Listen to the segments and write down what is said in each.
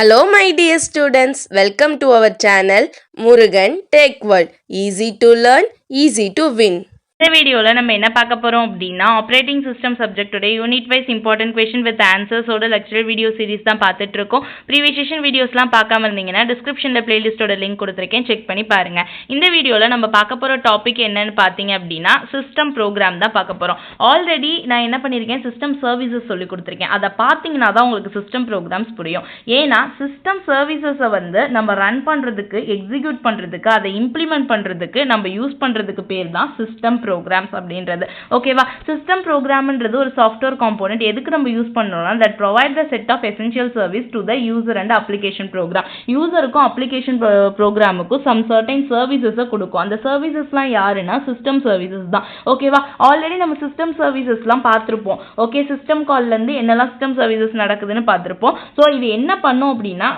Hello my dear students, welcome to our channel Murugan Tech World. Easy to learn, easy to win. இந்த வீடியோவில் நம்ம என்ன பார்க்க போகிறோம் அப்படின்னா ஆப்ரேட்டிங் சிஸ்டம் சப்ஜெக்டோட unit wise important question with ஆன்சர்ஸோட லெக்சரல் வீடியோ சீரிஸ் தான் பார்த்துட்டு இருக்கோம். ப்ரீவியஸ் செஷன் வீடியோஸ்லாம் பார்க்காம இருந்தீங்கன்னா டிஸ்கிரிப்ஷனில் பிளேலிஸ்ட்டோட லிங்க் கொடுத்துருக்கேன், செக் பண்ணி பாருங்க. இந்த வீடியோவில் நம்ம பார்க்க போகிற டாபிக் என்னன்னு பார்த்தீங்க அப்படின்னா சிஸ்டம் ப்ரோக்ராம் தான் பார்க்க போகிறோம். ஆல்ரெடி நான் என்ன பண்ணியிருக்கேன், சிஸ்டம் சர்வீசஸ் சொல்லி கொடுத்துருக்கேன். அதை பார்த்தீங்கன்னா தான் உங்களுக்கு சிஸ்டம் ப்ரோக்ராம்ஸ் புரியும். ஏன்னா சிஸ்டம் சர்வீசஸை வந்து நம்ம ரன் பண்ணுறதுக்கு, எக்ஸிக்யூட் பண்ணுறதுக்கு, அதை இம்ப்ளிமெண்ட் பண்ணுறதுக்கு நம்ம யூஸ் பண்ணுறதுக்கு பேர் தான் சிஸ்டம் ப்ரோக்ராம்ஸ் அப்படின்றது. ஓகேவா? சிஸ்டம் ப்ரோக்ராம்ன்றது ஒரு சாஃப்ட்வேர் காம்போனன்ட். எதுக்கு நம்ம யூஸ் பண்ணோம்னா that provide the set of essential service to the user and application program. யூசருக்கும் அப்ளிகேஷன் ப்ரோக்ராமுக்கும் some certain services கொடுக்கும். அந்த சர்வீசஸ்லாம் யாருன்னா சிஸ்டம் சர்வீசஸ் தான். ஓகேவா? ஆல்ரெடி நம்ம சிஸ்டம் சர்வீசஸ்லாம் பார்த்துருப்போம். ஓகே, சிஸ்டம் கால்லேருந்து என்னெல்லாம் சிஸ்டம் சர்வீசஸ் நடக்குதுன்னு பார்த்துருப்போம். ஸோ இது என்ன பண்ணும் அப்படின்னா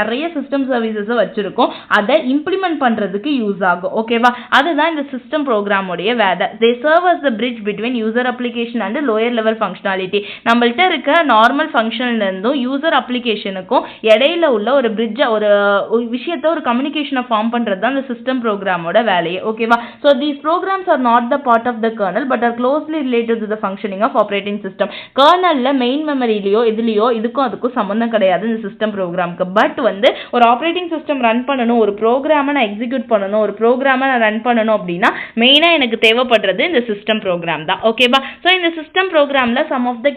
நிறைய சிஸ்டம் சர்வீசஸை வச்சிருக்கோம், அதை இம்ப்ளிமெண்ட் பண்ணுறதுக்கு யூஸ் ஆகும். ஓகேவா? அதுதான் இந்த சிஸ்டம் ப்ரோக்ராமுடைய வேலை. They serve as the bridge between user application and lower level functionality. நம்மள்ட்ட இருக்க நார்மல் ஃபங்க்ஷன்ல இருந்தும் யூசர் அப்ளிகேஷனுக்கும் இடையில உள்ள ஒரு பிரிட்ஜ், ஒரு விஷயத்தை, ஒரு கம்யூனிகேஷனை ஃபார்ம் பண்றது தான் இந்த சிஸ்டம் ப்ரோக்ராமோட வேலையே. ஓகேவா? So these programs are not the part of the kernel but are closely related to the functioning of operating system. கர்னல்ல மெயின் மெமரியிலையோ இதுலையோ இதுக்கும் அதுக்கும் சம்மந்தம் கிடையாது இந்த சிஸ்டம் ப்ரோக்ராமுக்கு. பட் வந்து ஒரு ஆப்ரேட்டிங் சிஸ்டம் ரன் பண்ணணும், ஒரு ப்ரோக்ராமை நான் எக்ஸிக்யூட் பண்ணணும், ஒரு ப்ரோக்ராமை நான் ரன் பண்ணணும் அப்படின்னா மெயினாக எனக்கு தேவைப்படுறது இந்த சிஸ்டம் ப்ரோக்ராம் தான். ஓகேவா? ஸோ இந்த சிஸ்டம் ப்ரோக்ராம்ல some of the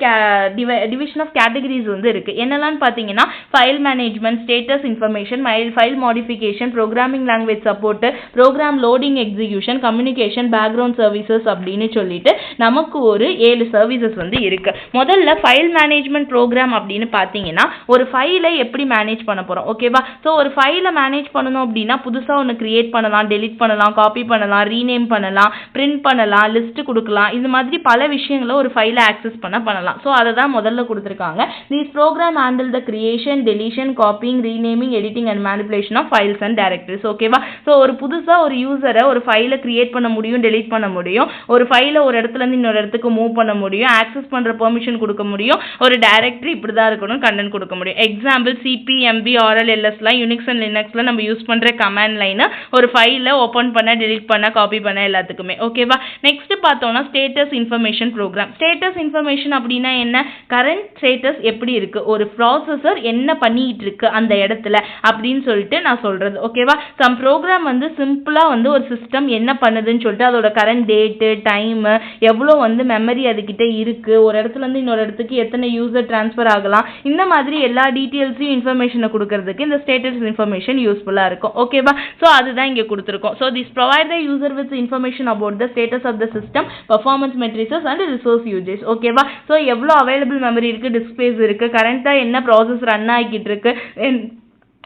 division of categories வந்து இருக்கு. என்னெல்லாம் பார்த்தீங்கன்னா file management, status information, file modification, programming language support, program loading, execution, communication, background services அப்படின்னு சொல்லிட்டு நமக்கு ஒரு 7 சர்வீசஸ் வந்து இருக்கு. முதல்ல ஃபைல் மேனேஜ்மெண்ட் ப்ரோக்ராம் அப்படின்னு பார்த்தீங்கன்னா ஒரு ஃபைலை எப்படி மேனேஜ் பண்ண போறோம். ஓகேவா? ஸோ ஒரு ஃபைலை மேனேஜ் பண்ணணும் அப்படின்னா புதுசாக ஒன்று கிரியேட் பண்ணலாம், டெலிட் பண்ணலாம், காப்பி பண்ணலாம், ரீநேம் பண்ணலாம், பிரிண்ட் பண்ணலாம், லிஸ்ட் கொடுக்கலாம். இது மாதிரி பல விஷயங்களை ஒரு ஃபைலை ஆக்சஸ் பண்ணலாம். ஸோ அதை தான் முதல்ல கொடுத்துருக்காங்க. These program handle the creation, deletion, copying, renaming, editing and manipulation of files and directories. ஓகேவா? ஸோ ஒரு புதுசாக ஒரு யூசரை ஒரு ஃபைலை கிரியேட் பண்ண முடியும், டெலிட் பண்ண முடியும், ஒரு ஃபைலை ஒரு இடத்துல இருந்து இன்னொரு இடத்துக்கு மூவ் பண்ண முடியும், ஆக்சஸ் பண்ணுற பெர்மிஷன் கொடுக்க முடியும், ஒரு டைரக்டரி இப்படி தான் இருக்கணும், கண்டென்ட் கொடுக்க முடியும். எக்ஸாம்பிள் சிபி, எம்பி, ஆர்எல், எல்எஸ்லாம் யூனிக்ஸ் அண்ட் லினக்ஸ்ல நம்ம யூஸ் பண்ணுற கமாண்ட் லைனை ஒரு ஃபைலை ஓப்பன் பண்ண, டெலிட் பண்ண, காப்பி பண்ண எல்லாத்துக்குமே. ஓகேவா? நெக்ஸ்ட் பார்த்தோம்னா status information program. Status information அப்படின்னா என்ன? கரண்ட் ஸ்டேட்டஸ் எப்படி இருக்கு, ஒரு ப்ராசஸர் என்ன பண்ணிட்டு இருக்கு அந்த இடத்துல அப்படின்னு சொல்லிட்டு நான் சொல்றது. ஓகேவா? சம் ப்ரோக்ராம் வந்து சிம்பிளா வந்து ஒரு சிஸ்டம் என்ன பண்ணுதுன்னு சொல்லிட்டு அதோட கரண்ட் டேட்டு, டைம், எவ்வளோ வந்து மெமரி அதுக்கிட்ட இருக்கு, ஒரு இடத்துல இருந்து இன்னொரு இடத்துக்கு எத்தனை யூசர் டிரான்ஸ்ஃபர் ஆகலாம், இந்த மாதிரி எல்லா டீட்டெயில்ஸையும் இன்ஃபர்மேஷனை கொடுக்கறதுக்கு இந்த ஸ்டேட்டஸ் இன்ஃபர்மேஷன் யூஸ்ஃபுல்லா இருக்கும். ஓகேவா? ஸோ அதுதான் இங்கே கொடுத்துருக்கோம். So this provide the user with information about the status of the system, performance matrices and resource usage. ஓகேவா? ஸோ எவ்வளோ அவைலபிள் மெமரி இருக்கு, டிஸ்க் ஸ்பேஸ் இருக்கு, கரண்ட்டாக என்ன ப்ராசஸ் ரன் ஆகிக்கிட்டு இருக்கு,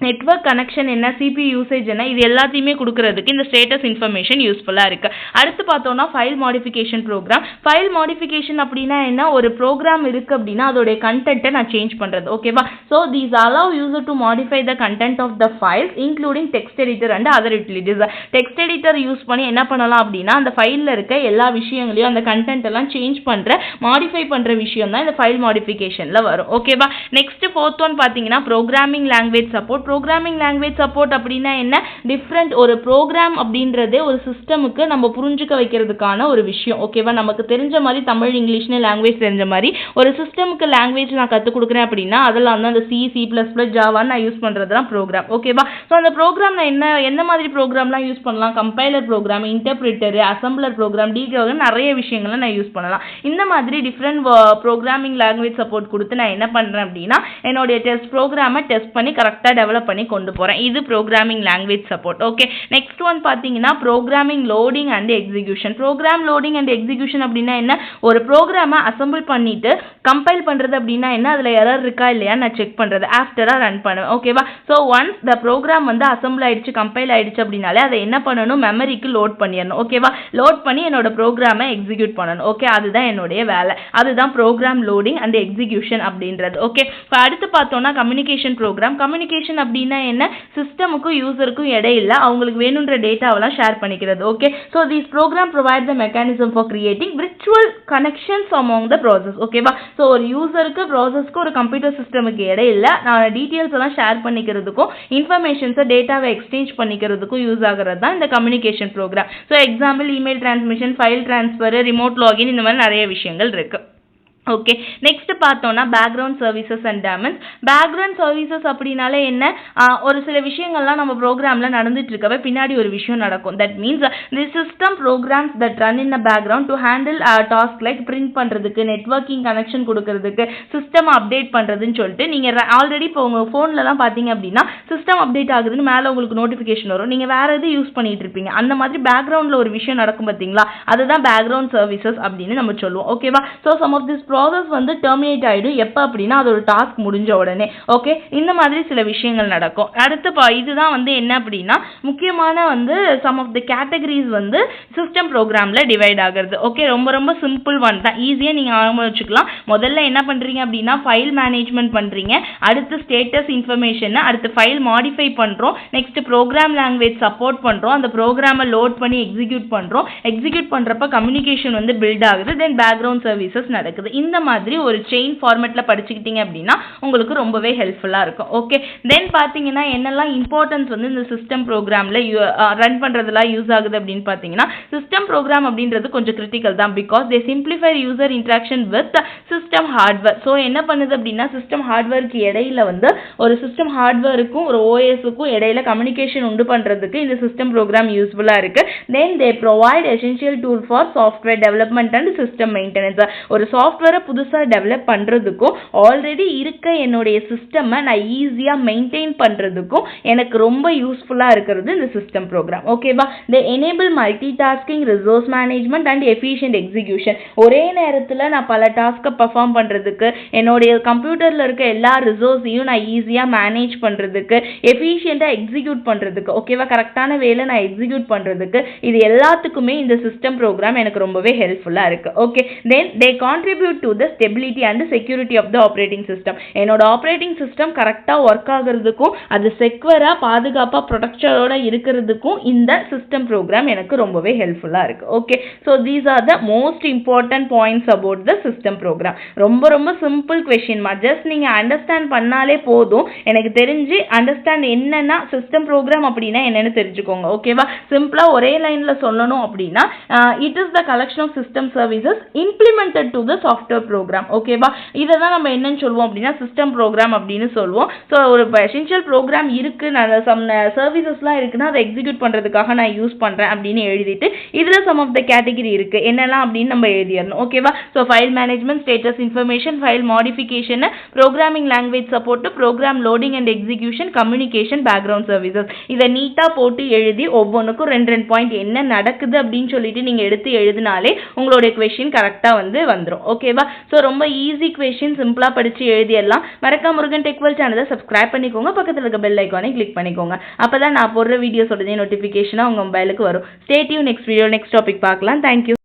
நெட்வொர்க் கனெக்ஷன் என்ன, சிபி யூசேஜ் என்ன, இது எல்லாத்தையுமே கொடுக்கறதுக்கு இந்த ஸ்டேட்டஸ் இன்ஃபர்மேஷன் யூஸ்ஃபுல்லாக இருக்கு. அடுத்து பார்த்தோம்னா file modification program. File modification அப்படின்னா என்ன? ஒரு ப்ரோக்ராம் இருக்கு அப்படின்னா அதோடைய கண்டென்ட்டை நான் சேஞ்ச் பண்ணுறது. ஓகேவா? So these allow user to modify the content of the files including text editor and other utilities. Text editor use பண்ணி என்ன பண்ணலாம் அப்படின்னா அந்த ஃபைலில் இருக்க எல்லா விஷயங்களையும், அந்த கண்டென்ட் எல்லாம் சேஞ்ச் பண்ணுற, மாடிஃபை பண்ணுற விஷயம் தான் இந்த ஃபைல் மாடிஃபிகேஷனில் வரும். ஓகேவா? நெக்ஸ்ட் ஃபோர்த் ஒன் பார்த்தீங்கன்னா programming language support. Programming language support அப்படின்னா என்ன? டிஃப்ரெண்ட், ஒரு ப்ரோக்ராம் அப்படின்றதே ஒரு சிஸ்டமுக்கு நம்ம புரிஞ்சுக்க வைக்கிறதுக்கான ஒரு விஷயம். ஓகேவா? நமக்கு தெரிஞ்ச மாதிரி தமிழ், இங்கிலீஷ்னு லாங்குவேஜ் தெரிஞ்ச மாதிரி ஒரு சிஸ்டமுக்கு லாங்குவேஜ் நான் கற்றுக் கொடுக்குறேன் அப்படின்னா அதெல்லாம் வந்து அந்த C++, ஜாவான்னு நான் யூஸ் பண்ணுறது தான் ப்ரோக்ராம். ஓகேவா? ஸோ அந்த ப்ரோக்ராம் நான் என்ன மாதிரி ப்ரோக்ராம்லாம் யூஸ் பண்ணலாம்? Compiler program, interpreter, assembler program, டீகோகன், நிறைய விஷயங்களை நான் யூஸ் பண்ணலாம். இந்த மாதிரி டிஃப்ரெண்ட் ப்ரோக்ராமிங் லாங்குவேஜ் சப்போர்ட் கொடுத்து நான் என்ன பண்ணுறேன் அப்படின்னா என்னுடைய ப்ரோக்ராமை டெஸ்ட் பண்ணி கரெக்டாக டெவலப் பண்ணி கொண்டு போறேன். இது programming language support. Okay, next one பாத்தீங்கன்னா programming loading and execution. Program loading and execution அப்படின்னா என்ன? ஒரு ப்ரோக்ராமை அசம்பிள் பண்ணிட்டு கம்பைல் பண்றது அப்படின்னா என்ன? அதுல எரர் இருக்கா இல்லையா நான் செக் பண்றது, ஆஃப்டரா ரன் பண்ணுவேன். ஓகேவா? ஸோ ஒன்ஸ் த ப்ரோக்ராம் வந்து அசம்பிள் ஆயிடுச்சு, கம்பைல் ஆயிடுச்சு அப்படின்னாலே அதை என்ன பண்ணணும்? மெமரிக்கு லோட் பண்ணிடணும். ஓகேவா? லோட் பண்ணி என்னோட ப்ரோக்ராமை எக்ஸிக்யூட் பண்ணணும். ஓகே, அதுதான் என்னுடைய வேலை. அதுதான் ப்ரோக்ராம் லோடிங் அண்ட் எக்ஸிகியூஷன் அப்படின்றது. ஓகே, இப்போ அடுத்து பார்த்தோம்னா கம்யூனிகேஷன் ப்ரோக்ராம். கம்யூனிகேஷன் அப்படின்னா என்ன, சிஸ்டமுக்கும் யூசருக்கும் இடையில அவங்களுக்கு வேணுன்ற டேட்டாவெல்லாம் ஷேர் பண்ணிக்கிறது. Okay, so these program provide the mechanism for creating virtual connections among the process. ஓகேவா, ஸோ ஒரு யூசருக்கு ப்ராசஸ்க்கு ஒரு கம்ப்யூட்டர் சிஸ்டமுக்கு இடையில டீட்டெயில்ஸ் எல்லாம் ஷேர் பண்ணிக்கிறதுக்கும் இன்ஃபர்மேஷன்ஸை டேட்டாவை எக்ஸ்சேஞ்ச் பண்ணிக்கிறதுக்கும் யூஸ் ஆகிறது தான் இந்த communication program. So example email transmission, file transfer, remote login, இந்த மாதிரி நிறைய விஷயங்கள் இருக்கு. ஓகே, நெக்ஸ்ட் பார்த்தோம்னா background services and daemons. Background services அப்படின்னாலே என்ன, ஒரு சில விஷயங்கள்லாம் நம்ம ப்ரோக்ராமில் நடந்துட்டு இருக்கவே பின்னாடி ஒரு விஷயம் நடக்கும். That means the system programs that run in a background to handle task like print பண்ணுறதுக்கு, நெட்வொர்க்கிங் கனெக்ஷன் கொடுக்கறதுக்கு, சிஸ்டம் அப்டேட் பண்ணுறதுன்னு சொல்லிட்டு நீங்கள் ஆல்ரெடி இப்போ உங்கள் ஃபோன்லலாம் பார்த்தீங்க அப்படின்னா சிஸ்டம் அப்டேட் ஆகுதுன்னு மேலே உங்களுக்கு நோட்டிஃபிகேஷன் வரும். நீங்கள் வேறு எது யூஸ் பண்ணிட்டு இருப்பீங்க, அந்த மாதிரி பேக்ரவுண்டில் ஒரு விஷயம் நடக்கும் பார்த்தீங்களா, அதுதான் பேக்ரவுண்ட் சர்வீசஸ் அப்படின்னு நம்ம சொல்லுவோம். ஓகேவா, so some of this process வந்து டெர்மினேட் ஆகிடும் எப்போ அப்படின்னா அது ஒரு டாஸ்க் முடிஞ்ச உடனே. ஓகே, இந்த மாதிரி சில விஷயங்கள் நடக்கும். அடுத்து இதுதான் வந்து என்ன அப்படின்னா முக்கியமான வந்து சம் ஆஃப் த கேட்டகரிஸ் வந்து சிஸ்டம் ப்ரோக்ராமில் டிவைட் ஆகிறது. ஓகே, ரொம்ப ரொம்ப சிம்பிள் ஒன் தான், ஈஸியாக நீங்கள் ஆரம்ப வச்சுக்கலாம். முதல்ல என்ன பண்ணுறீங்க அப்படின்னா ஃபைல் மேனேஜ்மெண்ட் பண்ணுறீங்க, அடுத்து ஸ்டேட்டஸ் இன்ஃபர்மேஷன், அடுத்து ஃபைல் மாடிஃபை பண்ணுறோம், நெக்ஸ்ட் ப்ரோக்ராம் லாங்குவேஜ் சப்போர்ட் பண்ணுறோம், அந்த ப்ரோக்ராமை லோட் பண்ணி எக்ஸிக்யூட் பண்ணுறோம், எக்ஸிக்யூட் பண்ணுறப்ப கம்யூனிகேஷன் வந்து பில்ட் ஆகுது, தென் பேக்ரவுண்ட் சர்வீசஸ் நடக்குது. இந்த மாதிரி ஒரு செயின் ஃபார்மேட்ல படிச்சுக்கிட்டீங்க அப்படின்னா உங்களுக்கு ரொம்பவே ஹெல்ப்ஃபுல்லாக இருக்கும். ஓகே, தென் பார்த்தீங்கன்னா என்னெல்லாம் இம்பார்ட்டன்ஸ் வந்து இந்த சிஸ்டம் ப்ரோக்ராமில் ரன் பண்ணுறதுலாம் யூஸ் ஆகுது அப்படின்னு பார்த்தீங்கன்னா சிஸ்டம் ப்ரோக்ராம் அப்படின்றது கொஞ்சம் கிரிட்டிக்கல் தான். Because they simplify user interaction with system hardware. So என்ன பண்ணுது அப்படின்னா சிஸ்டம் ஹார்ட்வேருக்கு இடையில வந்து ஒரு சிஸ்டம் ஹார்ட்வேருக்கும் ஒரு ஓஎஸுக்கும் இடையில கம்யூனிகேஷன் உண்டு பண்ணுறதுக்கு இந்த சிஸ்டம் ப்ரோக்ராம் யூஸ்ஃபுல்லாக இருக்கு. Then they provide essential tool for software development and system maintenance. ஒரு சாஃப்ட்வேரை புதுசாக டெவலப் பண்ணுறதுக்கும் ஆல்ரெடி இருக்க என்னுடைய சிஸ்டமை நான் ஈஸியாக மெயின்டைன் பண்ணுறதுக்கும் எனக்கு ரொம்ப யூஸ்ஃபுல்லாக இருக்கிறது இந்த சிஸ்டம் ப்ரோக்ராம். ஓகேவா, they enable multi tasking, resource management and efficient execution. ஒரே நேரத்தில் நான் பல டாஸ்க்கை பர்ஃபார்ம் பண்ணுறதுக்கு, என்னுடைய கம்ப்யூட்டரில் இருக்க எல்லா ரிசோர்ஸையும் நான் ஈஸியாக மேனேஜ் பண்ணுறதுக்கு, எஃபிஷியண்ட்டாக எக்ஸிக்யூட் பண்ணுறதுக்கு, ஓகேவா, கரெக்டான வேலை நான் எக்ஸிக்யூட் பண்ணுறதுக்கு, இது எல்லாத்துக்குமே இந்த சிஸ்டம் ப்ரோக்ராம் எனக்கு ரொம்பவே ஹெல்ப்ஃபுல்லாக இருக்குது. Okay, then they contribute to the stability and security of the operating system. என்னோட ஆப்ரேட்டிங் சிஸ்டம் கரெக்டாக ஒர்க் ஆகிறதுக்கும் அது செக்யூராக பாதுகாப்பாக ப்ரொடெக்ஷனோட இருக்கிறதுக்கும் இந்த சிஸ்டம் ப்ரோக்ராம் எனக்கு ரொம்பவே ஹெல்ப்ஃபுல்லாக இருக்குது. Okay, so these are the most important points about the system program. ரொம்ப ரொம்ப சிம்பிள் கொஸ்டின் மா, ஜஸ்ட் நீங்கள் அண்டர்ஸ்டாண்ட் பண்ணாலே போதும். எனக்கு தெரிஞ்சு அண்டர்ஸ்டாண்ட் என்னன்னா சிஸ்டம் ப்ரோக்ராம் அப்படின்னா என்னன்னு தெரிஞ்சுக்கோங்க. ஓகேவா, சிம்பிளாக ஒரே லைனில் சொல்லணும் அப்படின்னா it is the collection of system services implemented to the software program. ஓகேவா, இதை தான் நம்ம என்னன்னு சொல்லுவோம் அப்படின்னா சிஸ்டம் ப்ரோக்ராம் அப்படின்னு சொல்லுவோம். ஸோ ஒரு எசென்ஷியல் ப்ரோக்ராம் இருக்கு, நான் சம் சர்வீசஸ்லாம் இருக்குன்னா அதை எக்ஸிக்யூட் பண்ணுறதுக்காக நான் யூஸ் பண்ணுறேன் அப்படின்னு எழுதிட்டு இதில் சம் ஆஃப் த கேட்டகரி இருக்கு என்னெல்லாம் அப்படின்னு நம்ம எழுதிடணும். ஓகேவா, so file management, status information, file modification, programming language support, program loading and execution, communication, background services. இதை நீட்டாக போட்டு எழுதி ஒவ்வொன்றுக்கும் 2 பாயிண்ட் என்ன நடக்குது அப்படின்னு சொல்லிட்டு நீங்கள் எடுத்து எழுதினாலே உங்களுடைய கொஸ்டின் கரெக்டாக வந்துடும். ஓகேவா, ஸோ ரொம்ப ஈஸி கொஸ்டின், சிம்பிளாக படித்து எழுதிடலாம். மறக்காம முருகன் டெக்வெல் சேனலை சப்ஸ்கிரைப் பண்ணிக்கோங்க, பக்கத்தில் இருக்க பெல் ஐக்கானை கிளிக் பண்ணிக்கோங்க. அப்போ தான் நான் போடுற வீடியோஸோட நோட்டிஃபிகேஷனாக உங்கள் மொபைலுக்கு வரும். Stay tune, next video next topic பார்க்கலாம். தேங்க்யூ.